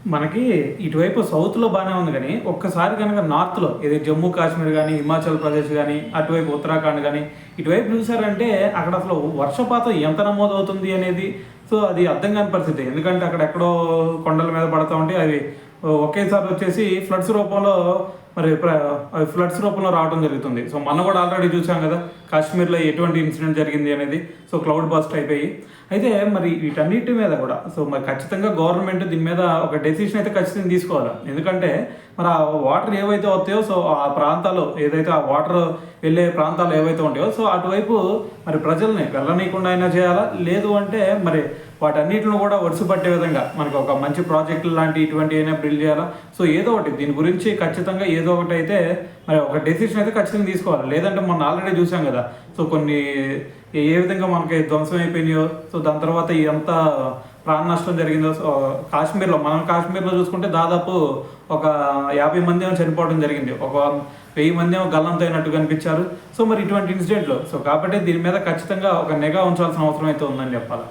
మనకి ఇటువైపు సౌత్‌లో బానే ఉంది గానీ, ఒక్కసారి గనక నార్త్‌లో ఏది జమ్మూ కాశ్మీర్ గానీ, హిమాచల్ ప్రదేశ్ గానీ, అటువైపు ఉత్తరాఖండ్ గానీ, ఇటువైపు చూసారంటే అక్కడ అసలు వర్షపాతం ఎంత నమోదవుతుంది అనేది సో, అది అర్థం కాని పరిస్థితి. ఎందుకంటే అక్కడెక్కడో కొండల మీద పడతా ఉంటే అవి ఒకేసారి వచ్చేసి ఫ్లడ్స్ రూపంలో మరి అవి ఫ్లడ్స్ రూపంలో రావడం జరుగుతుంది. సో, మొన్న కూడా ఆల్రెడీ చూసాం కదా! కాశ్మీర్‌లో ఎటువంటి ఇన్సిడెంట్ జరిగింది అనేది. సో, క్లౌడ్ బస్ట్ అయిపోయి. అయితే మరి వీటన్నిటి మీద కూడా సో, మరి ఖచ్చితంగా గవర్నమెంట్ దీని మీద ఒక డెసిషన్ అయితే ఖచ్చితంగా తీసుకోవాలి. ఎందుకంటే మరి ఆ వాటర్ ఏవైతే వస్తాయో సో, ఆ ప్రాంతాలు ఏదైతే ఆ వాటర్ వెళ్ళే ప్రాంతాలు ఏవైతే ఉంటాయో సో, అటువైపు మరి ప్రజల్ని వెళ్ళనీయకుండా అయినా చేయాలా? లేదు అంటే మరి వాటన్నిటిని కూడా ఒడిసి పట్టే విధంగా మనకి ఒక మంచి ప్రాజెక్టులు లాంటి ఇటువంటివి అయినా బిల్డ్ చేయాలా? సో, ఏదో ఒకటి దీని గురించి ఖచ్చితంగా ఏదో ఒకటి అయితే మరి ఒక డెసిషన్ అయితే ఖచ్చితంగా తీసుకోవాలి. లేదంటే మొన్న ఆల్రెడీ చూసాం కదా! సో, కొన్ని ఏ విధంగా మనకి ధ్వంసం అయిపోయినాయో సో, దాని తర్వాత ఎంత ప్రాణ నష్టం జరిగిందో సో, కాశ్మీర్‌లో చూసుకుంటే దాదాపు ఒక 50 మంది ఏమో చనిపోవడం జరిగింది. ఒక 1000 మంది ఏమో గల్లంతు అయినట్టు కనిపించారు. సో, మరి ఇటువంటి ఇన్సిడెంట్‌లు సో, కాబట్టి దీని మీద ఖచ్చితంగా ఒక నిఘా ఉంచాల్సిన అవసరం అయితే ఉందని చెప్పాలి.